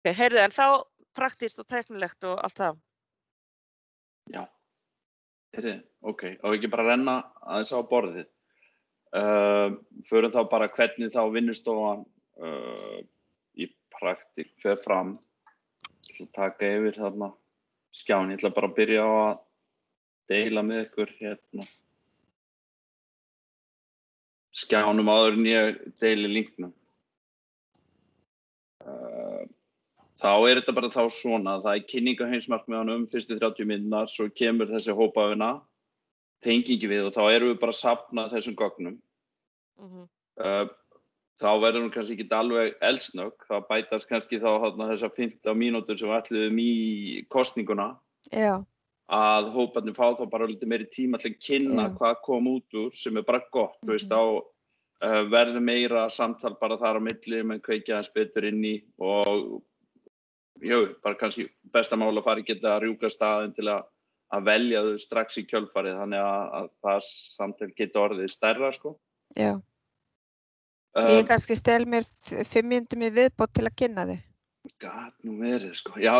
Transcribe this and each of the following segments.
Heyrðu, en þá praktískt og tæknilegt og allt það. Já, ok, og ekki bara renna aðeins á borðið. Förum þá bara hvernig þá vinnustofan í praktík fer fram. Ég ætla að taka yfir þarna skjáin. Ég ætla bara að byrja á að deila með ykkur hérna skjánum áður en ég deili linknum. Þá þetta bara þá svona, það kynning á heimsmarkmiðunum fyrstu 30 mínúturnar, svo kemur þessi hópavinna, tengingi við og þá erum við bara að safna þessum gögnum. Þá verður kannski ekki alveg eldsnögg, þá bætast kannski þá þessar 15 mínútur sem við ætluðum í kosninguna. Já. Að hóparnir fá þá bara lítið meiri tíma til að kynna hvað kom út úr sem bara gott, þú veist, þá verður meira samtal bara þar á milli, menn kveikja aðeins betur inn í og bara kannski besta mál að fara að geta að rjúka staðinn til að velja þau strax í kjölfarið, þannig að það samtal geta orðið stærra, sko. Já. Ég kannski stel mér 5 mínútum í viðbót til að kynna þig. Gat nú verið, sko. Já.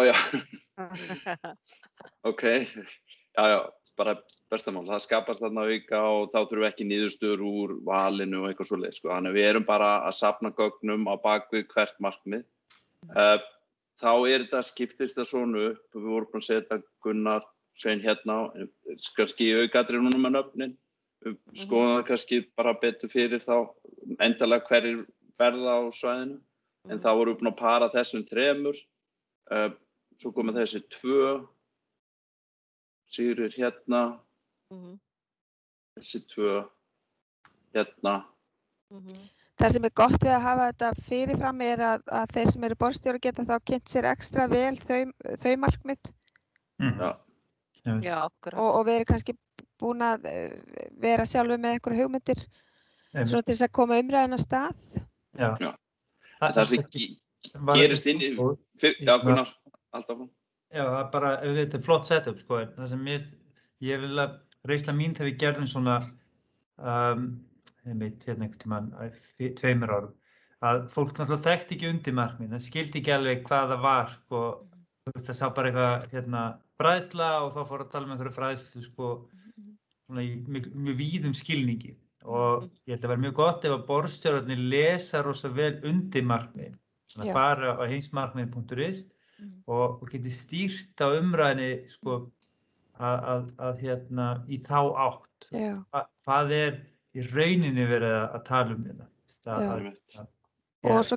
Ok, já, bara besta mál. Það skapast þarna auka og þá þurfum við ekki niðurstöður úr valinu og eitthvað svoleiðis, sko. Þannig við erum bara að safna gögnum á bakvið hvert markmið. Þá þetta skiptist það svona upp, við vorum búin að setja Gunnar Svein hérna, kannski aukatriðunum með nöfnin, skoðum það kannski bara betur fyrir þá endalega hverjir verða á svæðinu, en þá vorum við búin að para þessum 3, svo komið þessi 2, Sigurður hérna, þessi 2, hérna. Það sem gott við að hafa þetta fyrirfram að þeir sem eru borðstjórar geta þá kynnt sér ekstra vel þau markmið. Já, akkurat. Og verið kannski búin að vera sjálfur með einhverjar hugmyndir svona til þess að koma umræðin á stað. Já. Það sem gerist inn í... Já, Gunnar, alltaf. Já, það bara, þetta flott setup, sko. Það sem ég vil að reynsla mín þegar við gerðum svona hérna einhvern tímann 2 árum, að fólk náttúrulega þekkti ekki undirmarkmið, það skildi ekki alveg hvað það var, sko, það sá bara eitthvað fræðsla og þá fór að tala um einhverju fræðslu, sko, svona í mjög víðum skilningi og ég held að vera mjög gott ef að borðstjórarnir lesa rosa vel undirmarkmið, þannig að fara á heimsmarkmið.is og geti stýrt á umræðinni, sko, að í þá átt, hvað í rauninni verið að tala um þetta. Og svo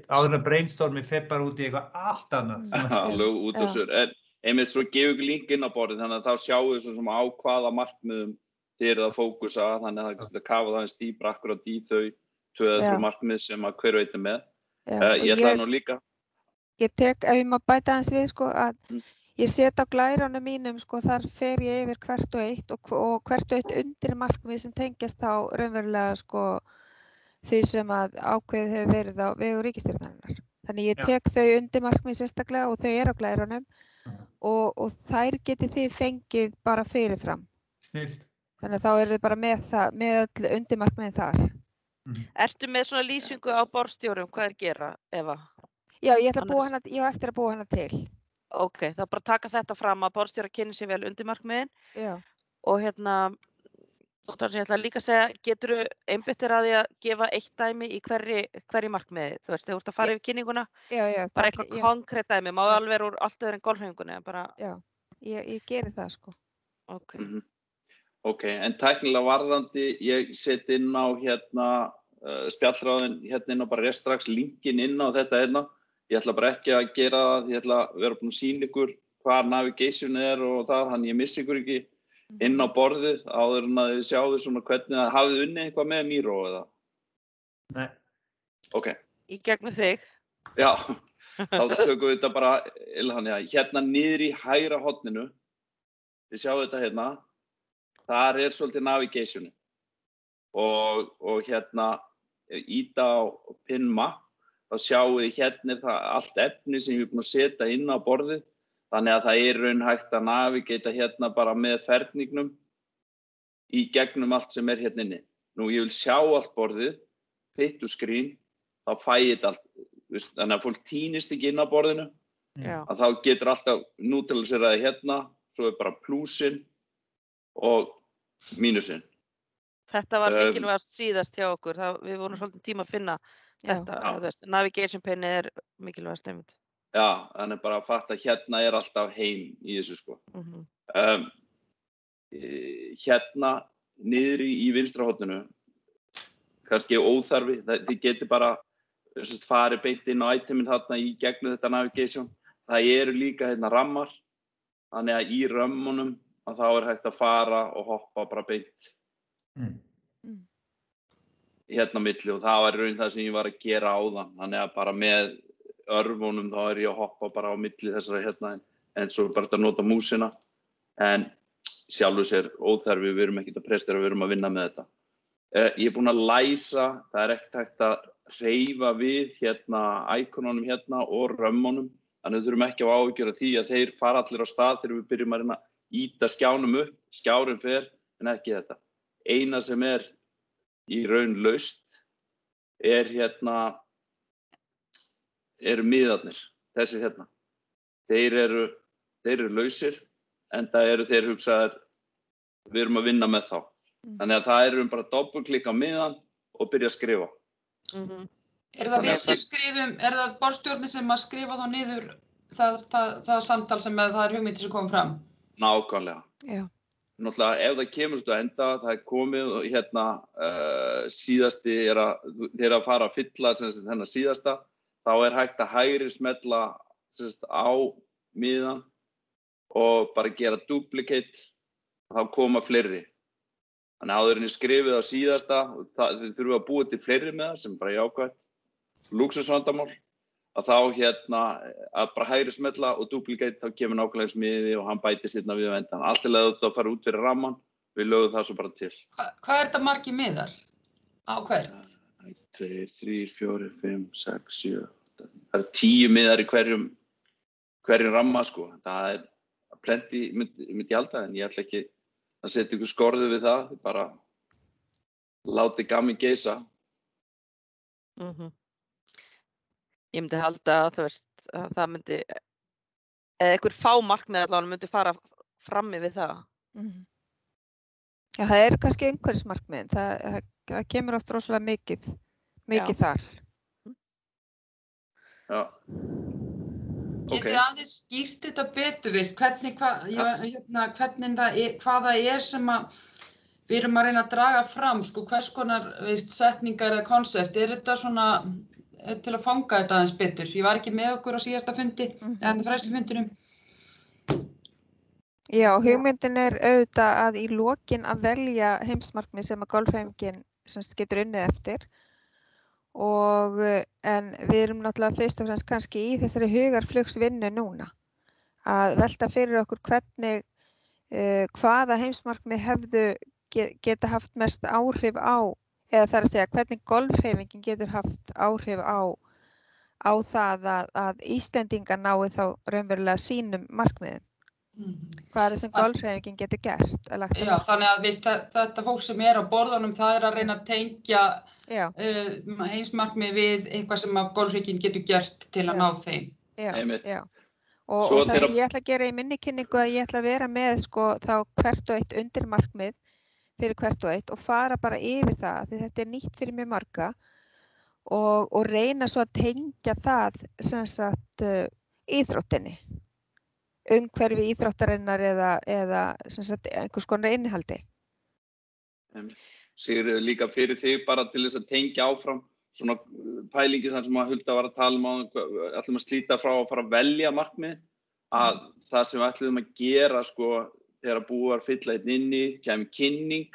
áður að brainstormi fer bara út í eitthvað allt annað. Alveg út úr sér. En einmitt svo gefum við link inn á borðið, þannig að þá sjáum við svo sem á hvaða markmiðum þið eruð að fókusa, þannig að það kafa það eins dýpra akkurat í þau 2-3 markmið sem að hver veit með. Ég ætla nú líka. Ég tek, ef ég má bæta aðeins við, sko, að ég set á glærunum mínum, sko, þar fer ég yfir hvert og eitt og hvert og eitt undir markmið sem tengjast þá raunverulega, sko, því sem að ákveðið hefur verið á vegu ríkisstjórnarinnar. Þannig ég tek þau undir markmið sérstaklega og þau eru á glærunum og þær getið þið fengið bara fyrirfram. Snillt. Þannig að þá eru þið bara með öll undir markmiðin þar. Ertu með svona lýsingu á borðstjórum, hvað gera, Eva? Já, ég á eftir að búa hana til. Ok, þá bara taka þetta fram að borðstjórar kynni sér vel undirmarkmiðin. Já. Og og þar sem ég ætla líka að segja, geturðu einbeittir að því að gefa eitt dæmi í hverri markmiði? Þú veist, þegar þú ert að fara yfir kynninguna, bara eitthvað konkrétt dæmi, má alveg vera úr allt öðru en golfhreyfingunni, bara... Já, ég geri það, sko. Ok. Ok, en tæknilega varðandi, ég set inn á spjallráðin inn á bara rétt strax linkin inn á þetta hérna. Ég ætla bara ekki að gera það, ég ætla að vera búin að sýna ykkur hvað navigation og það, þannig ég missi ykkur ekki inn á borðið áður en að þið sjáðu svona hvernig það hafið unnið eitthvað með Miro eða? Nei. Ok. Í gegnum þig? Já, þá tökum við þetta bara, hérna niður í hægra horninu, þið sjáu þetta hérna, þar svolítið navigationi og hérna íta á pin map. Þá sjáum við hérna það allt efni sem við erum búin að setja inn á borðið. Þannig að það raun hægt að navigata hérna bara með ferningnum í gegnum allt sem hérna inni. Nú ég vil sjá allt borðið, fit to screen, þá fæ ég þetta allt þannig að fólk týnist ekki inn á borðinu, að þá getur alltaf nútíliseraði hérna, svo bara plúsin og mínusinn. Þetta var mikilvægast síðast hjá okkur, við vorum svolítið tíma að finna þetta, navigation penni mikilvægast einmitt. Já, þannig bara að fatta hérna alltaf heim í þessu sko. Hérna niðri í vinstra horninu, kannski óþarfi, þið getur bara farið beint inn á itemin þarna í gegnum þetta navigation. Það eru líka hérna rammar, þannig að í römmunum að þá hægt að fara og hoppa bara beint hérna á milli og það var raun það sem ég var að gera áðan. Þannig að bara með örfunum þá ég að hoppa bara á milli þessara hérna en svo bara að nota músina. En sjálfur sér óþarfi, við erum ekkert að prestera, við erum að vinna með þetta. Ég búinn að læsa, það ekkert hægt að hreyfa við hérna íkonunum hérna og römmunum. Þannig við þurfum ekki að áhyggjur af því að þeir fara allir á stað þegar við byrjum að reyna að ýta skjánum upp, skjárinn fer, en ekki þetta. Eina sem í raun laust hérna, eru miðarnir, þessi hérna. Þeir eru lausir, en það eru þeir hugsaðir, við erum að vinna með þá. Þannig að það eru bara doppelklikka á miðan og byrja að skrifa. Er það við sem skrifum, er það borðstjórnin sem að skrifa þá niður það samtal sem það hugmyndir sem kom fram? Nákvæmlega. Já. Náttúrulega ef það kemur svo enda, það komið og hérna síðasti þeir að fara að fylla þennan síðasta, þá hægt að hægri smella á miðan og bara gera duplicate, þá koma fleiri. Þannig áður en ég skrifið á síðasta, þið þurfum að búa til fleiri með það sem bara jákvætt. Lúxusvandamál, að þá hérna að bara hægri smella og duplicate þá kemur nákvæmlega smiði og hann bætist hérna við endan. Allt þetta að fara út fyrir ramman, við lögum það svo bara til. Hvað þetta margir miðar á hvert? 2, 3, 4, 5, 6, 7, 8. Það 10 miðar í hverjum ramma sko. Það plenty, myndi ég halda, en ég ætla ekki að setja ykkur skorðu við það, bara láti gamin geisa. Ég myndi halda að það myndi, eða einhver fá markmið allavega myndi fara frammi við það. Já, það kannski umhverfismarkmiðin, það kemur oft rosalega mikið þar. Já. Getið aðeins skýrt þetta betur, hvað það sem við erum að reyna að draga fram, sko, hvers konar setningar eða konsept, þetta svona til að fanga þetta aðeins betur? Ég var ekki með okkur á síðasta fundi, eða fræðslufundinum. Já, hugmyndin auðvitað að í lokin að velja heimsmarkmið sem að golfhreyfingin getur unnið eftir. En við erum náttúrulega fyrst og fremst kannski í þessari hugarflugsvinnu núna. Að velta fyrir okkur hvernig, hvaða heimsmarkmið hefðu geta haft mest áhrif á, eða það að segja hvernig golfhreyfingin getur haft áhrif á það að Íslendingar nái þá raunverulega sínum markmiðum. Hvað sem golfhreyfingin getur gert? Já, þannig að þetta fólk sem á borðunum, það að reyna að tengja heimsmarkmið við eitthvað sem golfhreyfingin getur gert til að ná þeim. Já. Og það sem ég ætla að gera í minni kynningu að ég ætla að vera með sko þá hvert og eitt undirmarkmið fyrir hvert og eitt og fara bara yfir það, því þetta nýtt fyrir mjög marga og reyna svo að tengja það sem sagt íþróttinni, umhverfi íþróttarinnar eða sem sagt einhvers konar innihaldi. Sigríður, líka fyrir þig bara til þess að tengja áfram svona pælingi þar sem að Hulda var að tala ætlum að slíta frá að fara að velja markmið, að það sem við ætlum að gera sko þegar að búið var að fylla einn inni, kemur kynning,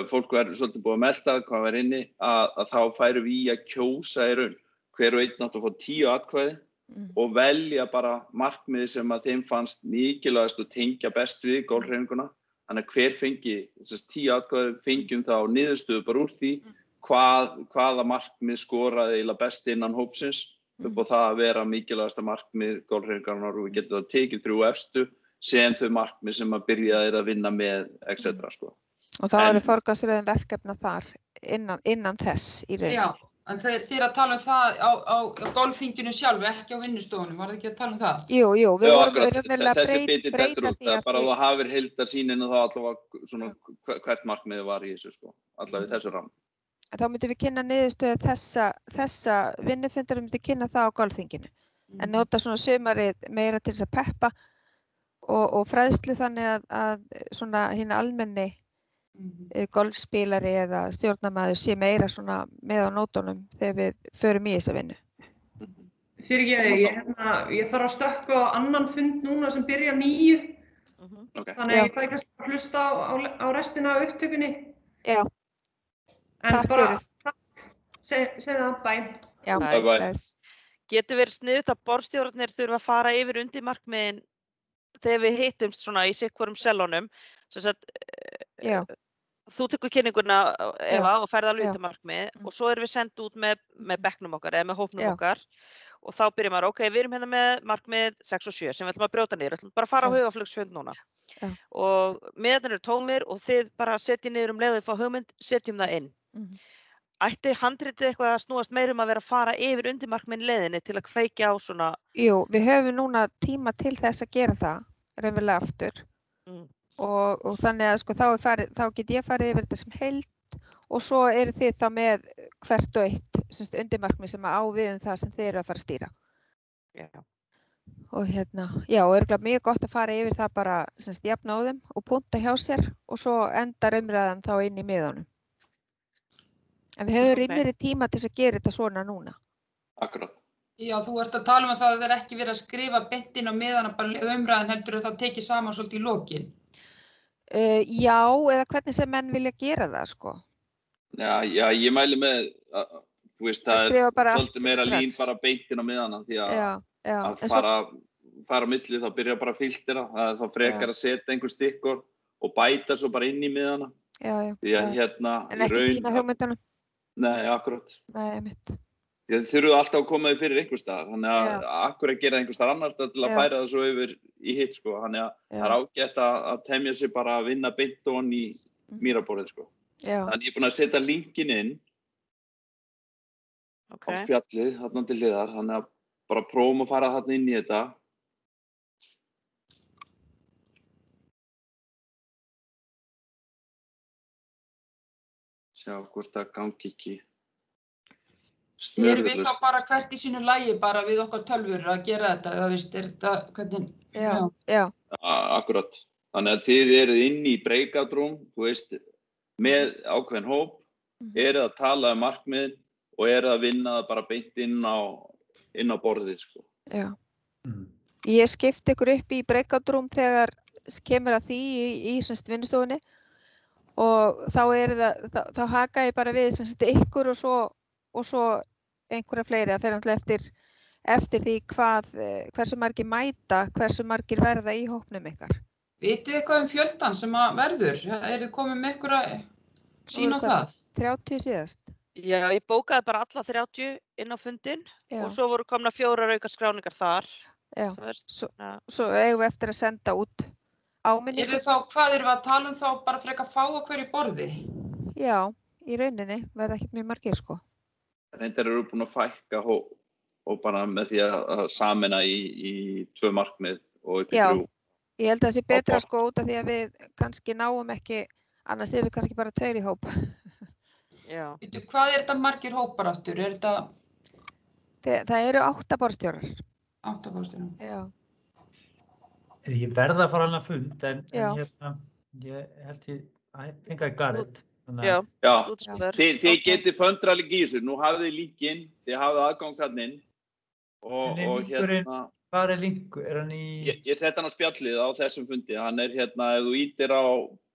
fólk verður svolítið búið að melta hvað var inni, að þá færum við í að kjósa í raun. Hver og einn átt að fá 10 atkvæði og velja bara markmiði sem að þeim fannst mikilvægast og tengja best við golfhreyfinguna. Þannig að hver fengi, þess 10 atkvæði fengjum þá niðurstöðu bara úr því hvaða markmið skoraði eiginlega best innan hópsins upp á það að vera mikilvægasta markmið golfhreyfingarinnar og við getum það tekið 3 efstu sem þau markmið sem að byrja að vinna með, etc. Sko. Og þá eru forgangsröðin verkefna þar innan þess í raun. Já, En þið að tala það á golfþinginu sjálfu, ekki á vinnustofunum, var það ekki að tala það? Jú, við vorum raunverulega að breyta því að bara þú hafir heildarsýnin og þá allavega svona hvert markmiðið var í þessu sko, allavega í þessu ram. Þá myndum við kynna niðurstöðu þessa vinnufundar myndum kynna það á golfþinginu. En nota svona sumarið meira til þess að peppa og fræðslu þannig að svona hinn almenni golfspílari eða stjórnarmaður sé meira svona með á nótunum þegar við förum í þessa vinnu. Ég þarf að stökkva á annan fund núna sem byrja 9. Okay. Þannig að ég fæ kannski að hlusta á restina af upptökunni. Já. En takk bara, takk. Segðu það, bæ. Já, bæ. Getur verið sniðugt að borðstjórarnir þurfa að fara yfir undir markmiðin þegar við hittumst svona í sikkurum sellunum. Þú tekur kynninguna Eva og ferð alveg undir markmið og svo erum við sendt út með bekknum okkar eða með hópnum okkar og þá byrjum maður, ok, við erum hérna með markmið 6 og 7 sem við ætlum að brjóta niður, við ætlum bara að fara á hugaflugsfund núna og miðarnir eru tómir og þið bara setjið niður leið og fá hugmynd, setjum það inn. Ætti handritið eitthvað að snúast meira að vera að fara yfir undir markmið leiðinni til að kveikja á svona? Jú, við höfum núna tíma til þess að gera það, raunverulega aftur. Og þannig að sko, þá get ég farið yfir þetta sem heild og svo eru þið þá með hvert og eitt undirmarkmið sem á við það sem þið eru að fara að stýra. Og örugglega mjög gott að fara yfir það bara jafna á þeim og punta hjá sér og svo endar umræðan þá inn í miðunum. En við höfum rýmri tíma til að gera þetta svona núna. Akkurat. Já, þú ert að tala um að það ekki verið að skrifa beint inn á miðana bara umræðan heldur að það tekið saman svolítið í lokin. Já, eða hvernig sem menn vilja gera það, sko. Já, ég mæli með, þú veist, það svolítið meira lín bara beintin á miðana, því að fara á milli þá byrja bara að filtera, það er þá frekar að setja einhver stikkor og bæta svo bara inn í miðana. Því að en ekki týna hugmyndunum? Nei, akkurat. Nei, einmitt. Þið þurfuðu alltaf að koma þið fyrir einhver staðar, þannig að akkur að gera einhver staðar annars til að færa það svo yfir í hitt, sko. Þannig að það er ágætt að temja sig bara að vinna beint ofan í mýraborðið, sko. Þannig ég er búin að setja linkin inn á spjallið, þarna til hliðar, þannig að bara prófum að fara þarna inn í þetta. Sjá hvort það gangi ekki. Erum við þá bara hvert í sínu lagi bara við okkar tölvur að gera þetta eða veist, er þetta hvernig? Já. Akkurat. Þannig að þið eruð inn í breakout room, þú veist, með ákveðin hóp, eruð að tala um markmiðin og eruð að vinna það bara beint inn á borðið, sko. Já. Ég skipti ykkur upp í breakout room þegar kemur að því í vinnustofunni og þá haka ég bara við ykkur og svo einhverja fleiri, það fer náttúrulega eftir því hversu margir mæta, hversu margir verða í hópnum ykkar. Vitið eitthvað fjöldan sem að verður? Eru þið komið með ykkur að sína á það? 30 síðast. Já, ég bókaði bara alla 30 inn á fundin og svo voru komna 4 auka skráningar þar. Já, svo eigum við eftir að senda út áminningu. Hvað erum við að tala um þá bara frekar fá á hverju borði? Já, í rauninni verða ekkert mjög margir, sko. Reyndar eru búin að fækka og bara með því að sameina í 2 markmið og upp í 3. Ég held að það sé betra sko út af því að við kannski náum ekki, annars eru kannski bara 2 í hóp. Já. Hvað er þetta margir hópar áttur? Það eru 8 borðstjórar. 8 borðstjórar? Já. Ég verða að fara hana fund, en ég held I think I got it. Já. Þið getið fundraling í þessu, nú hafið þið linkinn, þið hafið aðgang þarna inn og Hvað er linkur? Er hann í... Ég sett hann á spjallið á þessum fundi, hann er ef þú ítir á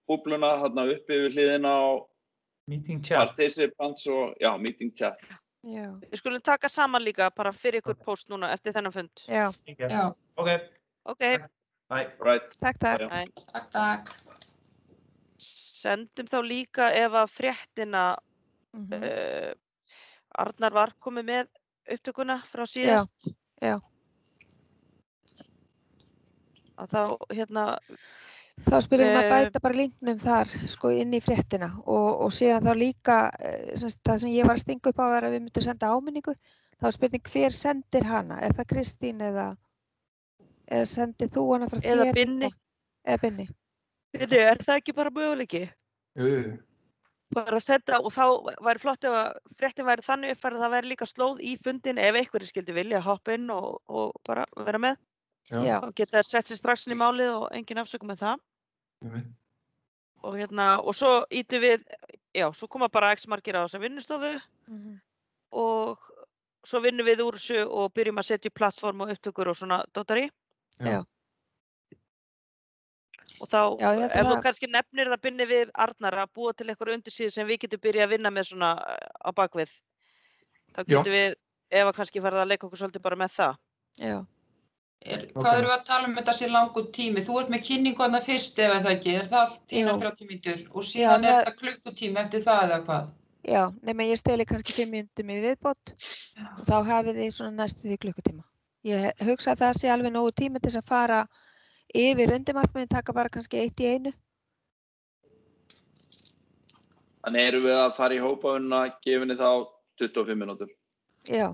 búbluna, uppi við hliðina á Meeting chat. Participants og, meeting chat. Já. Við skulum taka saman líka bara fyrir ykkur post núna eftir þennan fund. Já. Ok. Bye. Right. Takk. Sendum þá líka ef að fréttina Arnar var komið með upptökuna frá síðast. Já. Að þá Þá spyrir að bæta bara linknum þar sko inn í fréttina og síðan þá líka það sem ég var að stinga upp á að við myndum senda áminningu, þá spurning hver sendir hana, það Kristín eða sendir þú hana frá þér? Eða Binni. Eða Binni. Binni, það ekki bara möguleiki? Jú. Bara að senda og þá væri flott ef að fréttin væri þannig uppfærð að það væri líka slóð í fundin ef einhverjir skildi vilja hoppa inn og bara vera með. Já. Þá geta þær sett sér strax inn í málið og engin afsökum með það. Og svo ítum við, svo koma bara x margir á þessa vinnustofu og svo vinnum við úr þessu og byrjum að setja í plattform og upptökur og svona dótari. Já. Og þá, ef þú kannski nefnir það Binni við Arnar að búa til eitthvað undirsíðu sem við getum byrjað að vinna með svona á bakvið, þá getum við, ef að kannski farið að leika okkur svolítið bara með það. Já. Hvað erum við að tala þetta sé langur tími? Þú ert með kynningu þarna fyrst ef það ekki, það þínar 30 mínútur og síðan þetta klukkutími eftir það eða hvað? Já, nema ég steli kannski 5 mínútum í viðbót og þá hafið þið svona næstu því klukkutíma. Ég hugsa að það sé alveg nógu tími til þess að fara yfir undirmarkmiðin, taka bara kannski 1 í einu. Þannig erum við að fara í hópaunna, gefinni þá 25 mínútur. Já.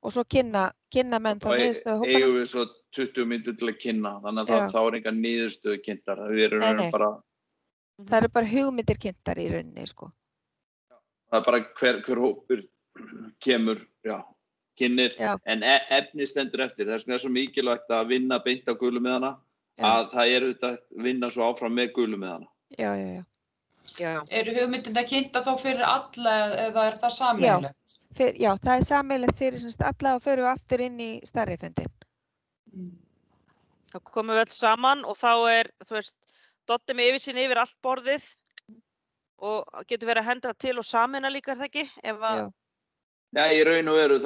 Og svo kynna menn þá niðurstöðu hópana. Og eigum við svo 20 mínútur til að kynna, þannig að þá engar niðurstöðu kynntar. Það eru bara hugmyndir kynntar í rauninni, sko. Það er bara hver hópur kemur, kynnir, en efni stendur eftir. Þess vegna er svo mikilvægt að vinna beint á gulumiðana, að það er auðvitað að vinna svo áfram með gulumiðana. Já. Eru hugmyndina kynnta þá fyrir alla eða er það sameiginlegt? Já, það er sameiginlegt fyrir alla og förum við aftur inn í stærri fundin. Þá komum við öll saman og þá er, þú veist, Doddi með yfirsýn yfir allt borðið og getur verið að henda til og sameina líka, er það ekki? Já, í raun og veru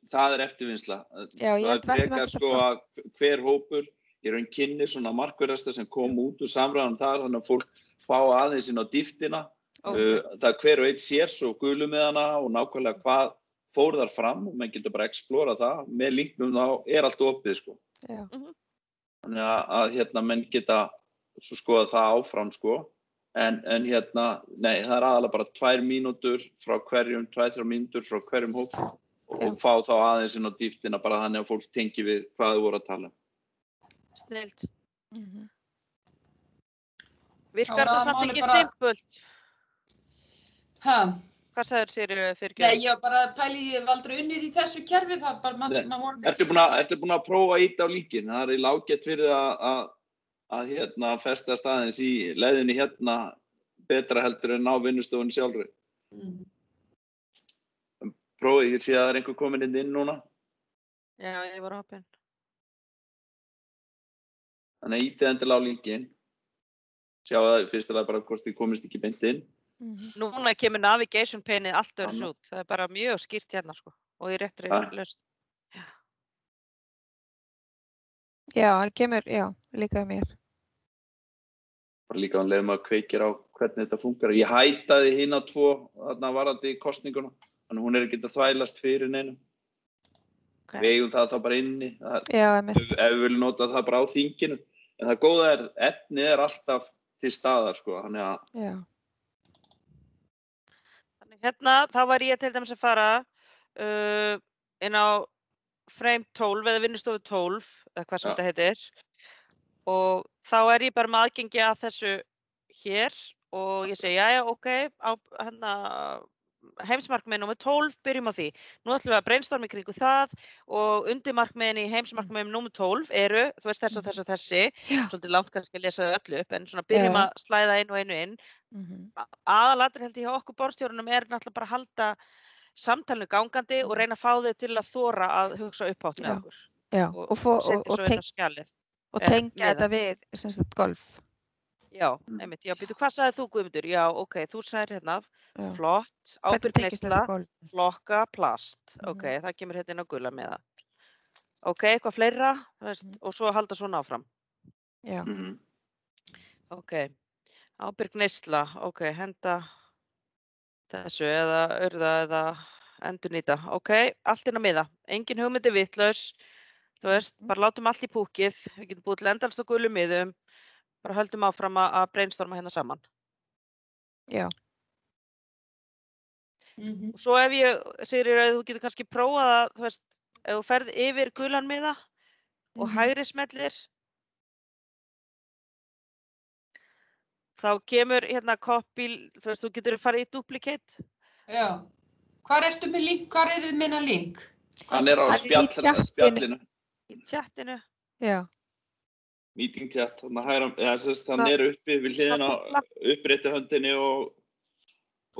það er eftirvinnsla. Já, ég held það frekar sko að hver hópur í raun kynni svona markverðasta sem kom út úr samræðan þar, þannig að fólk fá aðeins inn á dýptina. Það hver og einn sér svo gulumiðana og nákvæmlega hvað fór þar fram og menn getur bara explora það. Með linknum þá er allt opið sko. Þannig að menn geta svo skoða það áfram sko. En nei, það er aðalega bara 2 mínútur frá hverjum, 2-3 mínútur frá hverjum hóp og fá þá aðeins inn á dýptina bara þannig að fólk tengi við hvað þau voru að tala. Snillt. Virkar það samt ekki simpult? Hvað sagður Sigríður fyrir? Nei, ég var bara að pæli, ég hef aldrei unnið í þessu kerfi, það bara maður voru... Ertu búin að prófa að íta á líkin? Það er lágett fyrir að festa staðins í leiðinni betra heldur en á vinnustofunni sjálfri. Prófið, ég sé að það er einhver komin inn núna. Já, ég var opinn. Þannig að ítið endilega á líkin. Sjá það fyrstilega bara hvort þið komist ekki beint inn. Núna kemur navigation penið allt öðru út. Það er bara mjög skýrt hérna sko og í réttri lausn. Já, það kemur, líka mér. Bara líka hann leiðum að kveikir á hvernig þetta funkar. Ég hætaði hina 2 þarna varandi í kosninguna. Þannig hún ekki að þvælast fyrir neinum. Við eigum það þá bara inni. Ef við viljum nota það bara á þinginu. En það góða er, efnið er alltaf til staðar sko. Þannig að þá var ég til dæmis að fara inn á frame 12 eða vinnustofu 12 eða hvað sem þetta heitir og þá er ég bara með aðgengi að þessu hér og ég segi ok, á heimsmarkmiðin númer 12, byrjum á því. Nú ætlum við að brainstorma í kringu það og undirmarkmiðin í heimsmarkmiðin númer 12 eru, þú veist þessi og þessi, svolítið langt kannski að lesa þau öllu upp, en svona byrjum að slæða einu og einu inn. Aðalatriði held ég hjá okkur borðstjórunum er náttúrulega bara að halda samtalinu gangandi og reyna að fá þau til að þora að hugsa upphátt með okkur. Og tengja þetta við, sem sagt, golf. Já, einmitt. Já, býtu, hvað sagði þú, Guðmundur? Já, ok, þú sagðir hérna, flott, ábyrg neysla, flokka, plast. Ok, það kemur hérna inn á gula með það. Ok, eitthvað fleira, og svo halda svona áfram. Já. Ok, ábyrg neysla, ok, henda þessu eða urða eða endurnýta. Ok, allt inn á miða. Engin hugmyndi vitlaus. þú veist, bara látum allt í púkið, við getum búið til endalst og gulum miðum, bara höldum áfram að brainstorma hérna saman. Já. Og svo ef Sigríður, þú getur kannski prófað að, þú veist, ef þú ferð yfir gulan miða og hægri smellir, þá kemur hérna copy, þú veist, þú getur farið í duplicate. Já. Hvar ertu með link? Hvar er þið minna link? Hann er á spjallinu. Í chatinu. Já. Meeting chat, hann er uppi við hliðina á uppréttu höndinni og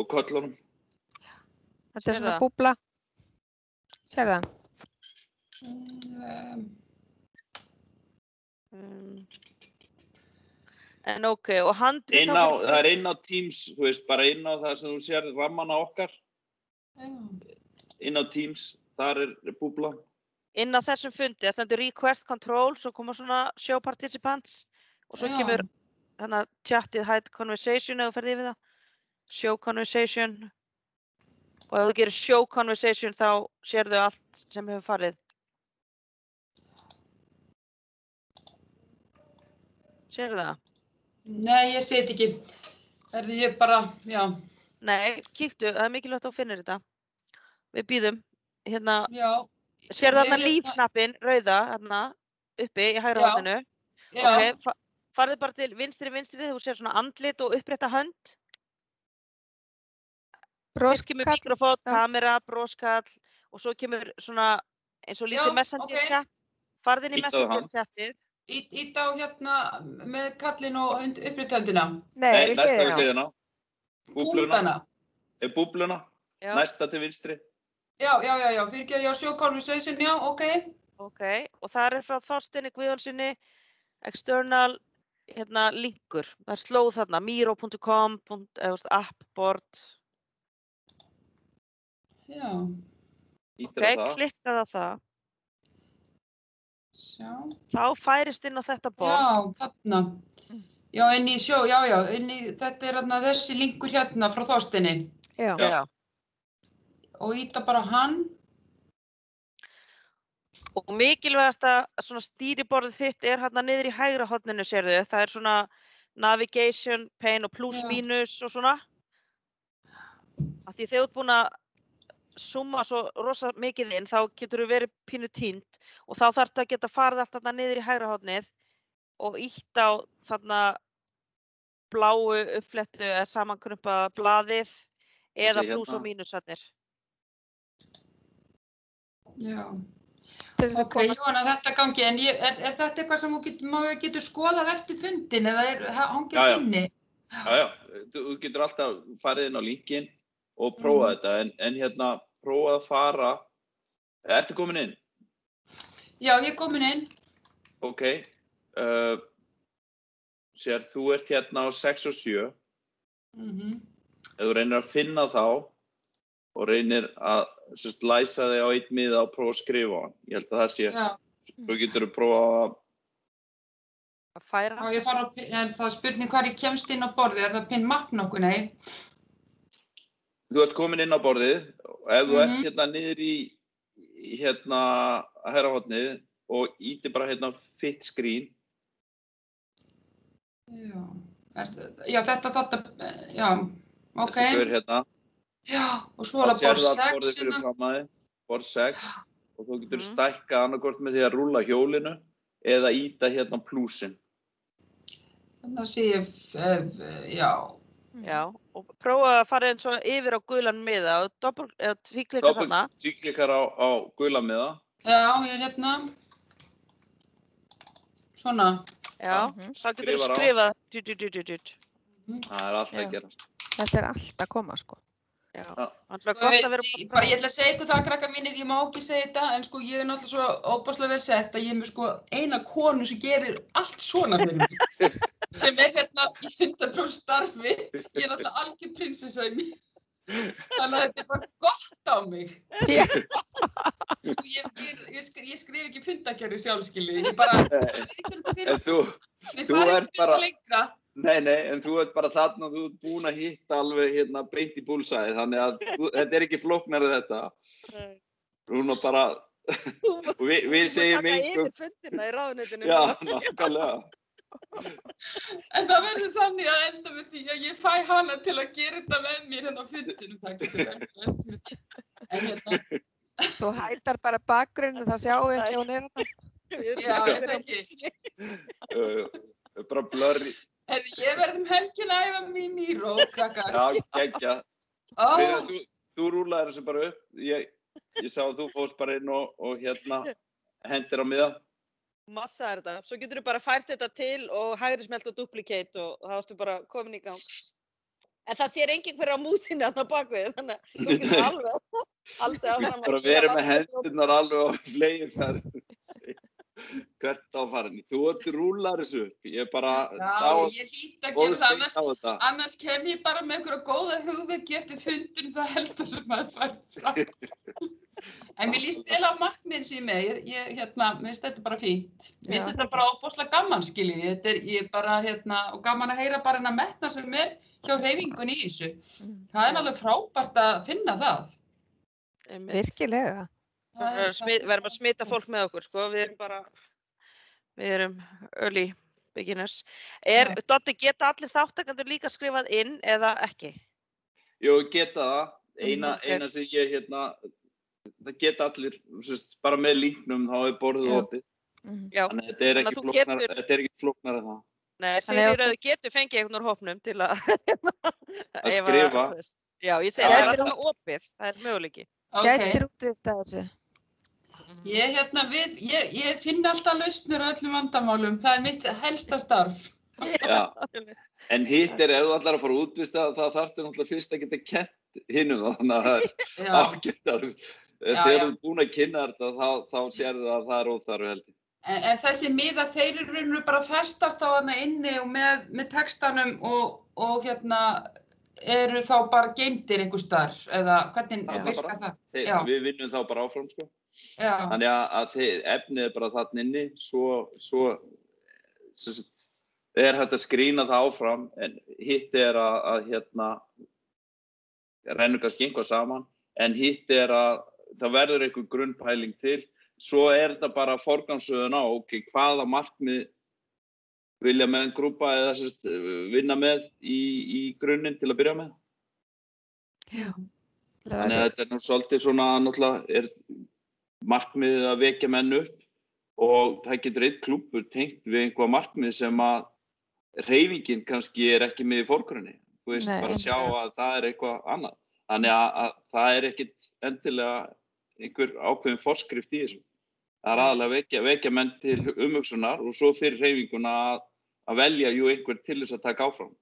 köllunum. Þetta er svona búbla. Sérðu hann? En ok, og handrit... Það er inn á Teams, þú veist, bara inn á það sem þú sér rammana okkar. Inn á Teams, þar er búbla. Inn á þessum fundi, það stendur request control, svo koma svona show participants og svo kemur hérna chatið hide conversation ef þú ferð yfir það. Show conversation. Og ef þú gerir show conversation þá sérðu allt sem hefur farið. Sérðu það? Nei, ég sé þetta ekki. Erðu ég bara, já. Nei, kíktu, það er mikilvægt að þú finnir þetta. Við býðum. Hérna, sérðu þarna lífknappinn, rauða, hérna, uppi í hægra horninu. Ok, farðu bara til vinstri, þú sér svona andlit og upprétta hönd. Fyrst kemur mikrofón, kamera, broskall og svo kemur svona eins og lítið messenger chat. Farðu inn í messenger chatið. Ít á hérna með kallin og upprétta höndina. Nei, næsta við hliðina. Púntana. Búbluna, næsta til vinstri. Já, fyrirgeðu, já, show conversation, já, ok. Ok, og það er frá Þorsteini Guðjónsssyni, external, hérna, linkur. Það er slóð þarna, miro.com, appboard. Já. Ok, klikkaðu á það. Sjá. Þá færist inn á þetta borð. Já, þarna. Já, inn í sjó, þetta er hérna þessi linkur hérna frá Þorsteini. Já. Og íta bara hann. Og mikilvægasta svona stýriborðið þitt er hérna niður í hægra horninu, sérðu. Það er svona navigation, pane og plus, mínus og svona. Af því þegar þú ert búin að summa svo rosa mikið inn, þá getur þú verið pínu týnd og þá þarftu að geta farið allt þarna niður í hægra hornið og ítt á þarna bláu uppflettu eða samankrumpaða blaðið eða plus og mínusarnir. Já. Ok, Jóhanna, þetta gangi, en er þetta eitthvað sem maður getur skoðað eftir fundin eða hangið inni? Já, þú getur alltaf farið inn á linkin og prófa þetta, en hérna prófa að fara. Ertu komin inn? Já, ég er komin inn. Ok, sér, þú ert hérna á 6 og 7. Ef þú reynir að finna þá og reynir að læsa þig á einn miða og prófa að skrifa á hann. Ég held að það sé. Svo getur þú prófa að færa. Já, ég fara en það er spurning hvar ég kemst inn á borðið. Er það pinn map nokkuð, nei? Þú ert komin inn á borðið og ef þú ert hérna niður í hérna hægra hornið og íti bara hérna fit screen. Já, þetta, já, ok. Þessi gaur hérna. Já, og svo er það borð 6 hérna. Borð 6 og þú getur stækkað annarkvort með því að rúlla hjólinu eða íta hérna plusinn. Þannig að sé ég, já. Já, og prófa að fara eins og yfir á gulan miða og tvíklikar þarna. Tvíklikar á gulan miða. Já, ég er hérna. Svona. Já, þá getur þú skrifað. Það er alltaf að gerast. Þetta er alltaf að koma, sko. Já, ég ætla að segja ykkur það, krakkar mínir, ég má ekki segja þetta, en sko ég er náttúrulega svo óbáslega vel sett að ég er með sko eina konu sem gerir allt svona fyrir mig. Sem er hérna í 100% starfi, ég er náttúrulega algjör prinsessa í mig. Þannig að þetta er bara gott á mig. Ég skrif ekki fundakerfi sjálfskili, ég bara, við farum ekki funda lengra. Nei, en þú ert bara þarna, þú ert búin að hitta alveg hérna beint í búlsæði, þannig að þetta er ekki flóknari þetta. Núna bara Og við segjum yfir fundina í ráðuneytinu. Já, nákvæmlega. En það verður þannig að enda með því að ég fæ hana til að gera þetta með mér hérna á fundinum. Það getur vel enda með því. En hérna. Þú hættar bara bakgrunnu, þá sjáum við ekki hún þetta. Já, ég það ekki. Bara blurry. Ég verð helgina að æfa mig í Miro, krakkar. Já, geggja. Þú rúlaðir þessu bara upp. Ég sá að þú fórst bara inn og hendir á miða. Massa þetta. Svo getur þú bara fært þetta til og hægri smelt og duplicate og þá ertu bara komin í gang. En það sér enginn hver á músinni þarna bakvið, þannig að þú getur alveg áfram. Bara verið með hendurnar alveg á fleyir þar. Hvert á farinni. Þú rúlar þessu upp. Ég bara sá að ég hlýt að gera það, annars kem ég bara með einhverja góða hugvekki eftir fundin það helsta sem maður fær frá. En mér líst vel á markmiðin sem mér finnst þetta bara fínt. Mér finnst þetta bara óbúslega gaman, skiljið. Ég bara, og gaman að heyra bara hennar metna sem hjá hreyfingunni í þessu. Það alveg frábært að finna það. Virkilega. Við verðum að smita fólk með okkur, sko. Við erum early beginners. Doddi, geta allir þáttakendur líka skrifað inn eða ekki? Jú, geta það. Eina sem ég það geta allir, bara með líknum þá borðið opið. Þannig að þetta er ekki flóknara en það. Nei, Sigríður, að þú getur fengið einhvern úr hópnum til að skrifa. Já, ég segi það er alltaf opið, það er möguleiki. Gætir útvist að þessu? Ég finn alltaf lausnir á öllum vandamálum, það er mitt helsta starf. Já, en hitt ef þú ætlar að fara útvista, það þarftu náttúrulega fyrst að geta kennt hinum það, þannig að það er ágætt. Þegar þú ert búin að kynna þetta, þá sérðu að það er óþarfi heldur. En þessi miðar, þeir eru bara festast á hana inni og með textanum og eru þá bara geymdir einhver staðar, eða hvernig virkar það? Við vinnum þá bara áfram, sko. Þannig að efnið er bara þarna inni, svo er hægt að skrýna það áfram, en hitt er að rennur kannski einhvað saman, en hitt er að það verður einhver grunnpæling til, svo er þetta bara forgangsröðun á, hvaða markmið vilja með grúpa eða vinna með í grunninn til að byrja með. Já. Þannig að þetta er nú svolítið svona, náttúrulega er markmiðið að vekja menn upp og það getur einn klúbbur tengt við einhvað markmið sem að hreyfingin kannski er ekki með í forgrunni. Þú veist, bara sjá að það er eitthvað annað. Þannig að það er ekkit endilega einhver ákveðin forskrift í þessu. Það er aðalega vekja menn til umhugsunar og svo fyrir hreyfinguna að velja einhver til þess að taka áfram.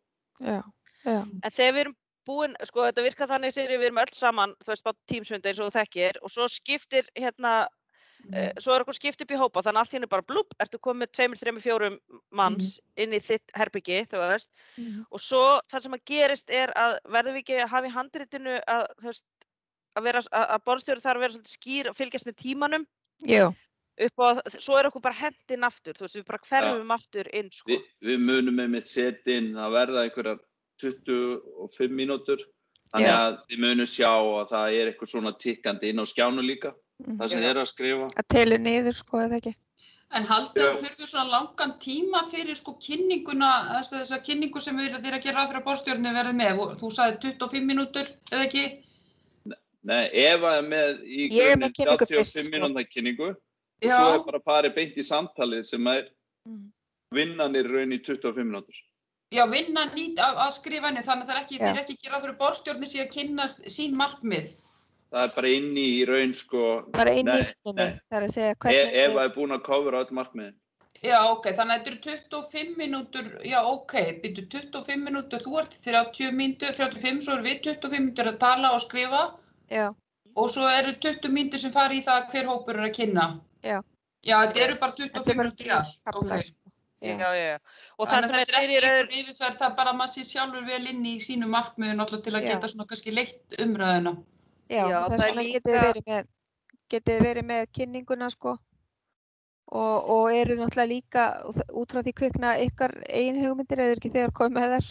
Já. En þegar við erum búin, sko, þetta virkar þannig Sigríður, við erum öll saman, þú veist, bara tímsfundi eins og þú þekkir og svo skiptir svo er okkur skipt upp í hópa, þannig að allt hérna bara blúpp, ertu komið 2, 3, 4 manns inn í þitt herbyggi, þú veist, og svo það sem að gerist er að verðum við ekki að hafa í handritinu að, þú veist, að borðstjóri þarf að vera svolítið skýr og fylgjast með tímanum. Jú. Upp á, svo er okkur bara hent inn aftur, þú veist, við bara hverfum aftur inn, sko. Við munum með setinn að verða einhverjar 25 mínútur, þannig að þið munum sjá að það er eitthvað svona tikkandi inn á skjánu líka, það sem þið eru að skrifa. Að telur niður, sko, eða ekki? En haldið að þurfum svona langan tíma fyrir sko kynninguna, þessa kynningu sem þið að gera ráð fyrir að borðstjórnin verði með, þú sagði 25 mínútur, eða ekki? Nei, Eva er með í grunninn 35 mínúta kynningu og svo er bara farið beint í samtalið sem er vinnanir raun í 25 mínútur. Já, vinnan að skrifa henni, þannig að það er ekki ekki ráð fyrir borðstjórnin sé að kynna sín markmið. Það er bara inni í raun, sko. Bara inni í vinnunni, það er að segja hvernig... Eva er búin að covera öll markmiðin. Já, þannig að þetta eru 25 mínútur, já, byrju 25 mínútur, þú ert 30 mínútur, 35, svo erum við 25 mínútur að tala og skrifa. Já. Og svo eru 20 mínútur sem fara í það hver hópur er að kynna. Já. Já, þetta eru bara 25 mínútur í allt, Já. Og það sem er Sigríður yfirferð, það bara að maður sé sjálfur vel inn í sínu markmiðun alltaf til að geta svona kannski leitt umræðuna. Já, þess vegna getið verið með kynninguna, sko. Og eru náttúrulega líka út frá því kvikna ykkar eigin hugmyndir eða ekki þegar komið með þær.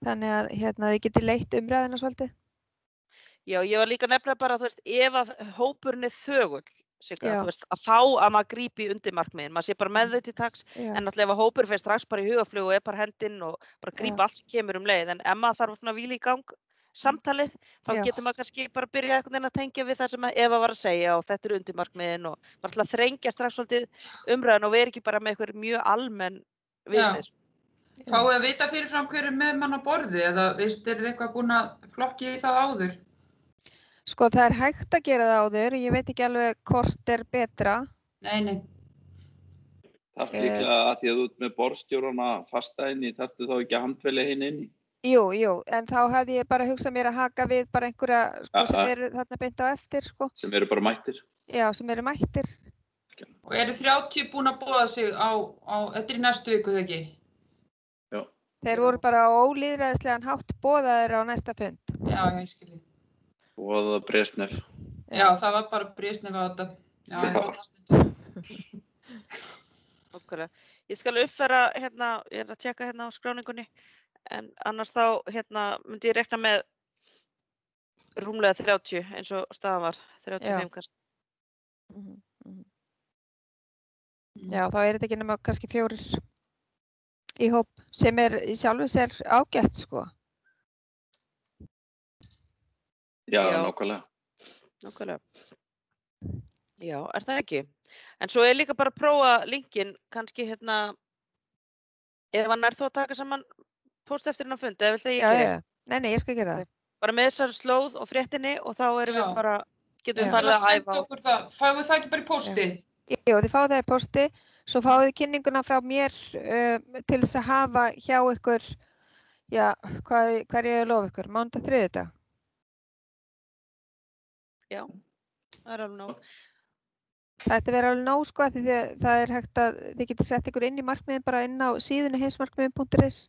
Þannig að þið getið leitt umræðuna svolítið. Já, ég var líka nefnilega bara, þú veist, ef að hópurinn er þögull, Sigga, þú veist, að þá að maður grípi undir markmiðin, maður sé bara með þau til taks, en náttúrulega ef hópur fer strax bara í hugaflug og bara hendinn og bara grípa allt sem kemur leið, en ef maður þarf svona að víla í gang samtalið, þá getur maður kannski bara að byrja einhvern veginn að tengja við það sem Eva var að segja og þetta undir markmiðin og bara til að þrengja strax svolítið umræðan og vera ekki bara með einhver mjög almenn viðmið. Fáið að vita fyrirfram hver með mann á borði eða veist, þið eitthvað búin að flokki í það áður? Sko það hægt að gera það áður, ég veit ekki alveg hvort betra. Nei. Það líklega að því að þú ert með borðstjórana fasta inni, þarftu þá ekki að handvelja hinn inni? Jú, en þá hefði ég bara hugsað mér að haka við bara einhverja sem eru þarna beint á eftir, sko. Sem eru bara mættir? Já, sem eru mættir. Og eru 30 búin að boða sig þetta í næstu viku, þegar ekki? Já. Þeir voru bara á ólýðræðislegan hátt boðaðir á næsta fund. Já, ég skilji. Boða Bresnef. Já, það var bara Bresnef á þetta. Já, Okkurlega. Ég skal uppfæra hérna, ég að tjekka hérna á skráningunni, en annars þá myndi ég rekna með rúmlega 30 eins og staðan var, 35 kannski. Já, þá þetta ekki nema kannski 4 í hóp, sem í sjálfu sér ágætt, sko. Já, nákvæmlega. Já, það ekki? En svo líka bara að prófa linkinn, kannski ef hann þó að taka saman post eftir hennar fund, eða vill það ég gera? Nei, ég skal gera það. Bara með þessar slóð og fréttinni og þá erum við bara, getum við farið að æfa á. Fáum við það ekki bara í posti? Jú, þið fáið það í posti, svo fáið þið kynninguna frá mér til þess að hafa hjá ykkur, hvað ég lofa ykkur, mánudag, þriðjudag. Já, það alveg nóg. Þetta verður alveg nóg, sko, því það hægt að þið getið sett ykkur inn í markmiðin bara inn á síðunni heimsmarkmiðin.is.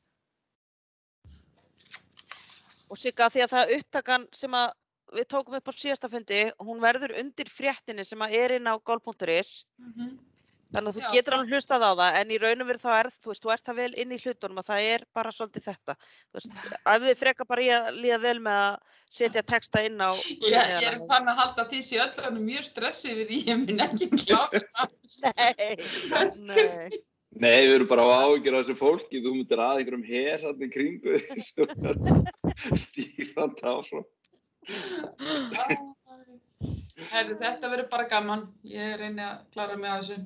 Og Sigga, því að það upptakan sem við tókum upp á síðasta fundi, hún verður undir fréttinni sem inn á golf.is. Þannig að þú getur alveg hlustað á það, en í raun og veru þá þú ert það vel inn í hlutunum að það bara svolítið þetta. Þú veist, ef við frekar bara í að líða vel með að setja texta inn á... Ég fann að halda því sé öll mjög stressið við því, ég mun ekki klára. Nei. Nei, við erum bara á áhyggjur af þessu fólki, þú myndir að einhverjum herrarni kringu þessu stýrandi áfram. Þetta verður bara gaman, ég reyni að klára mig á þessu.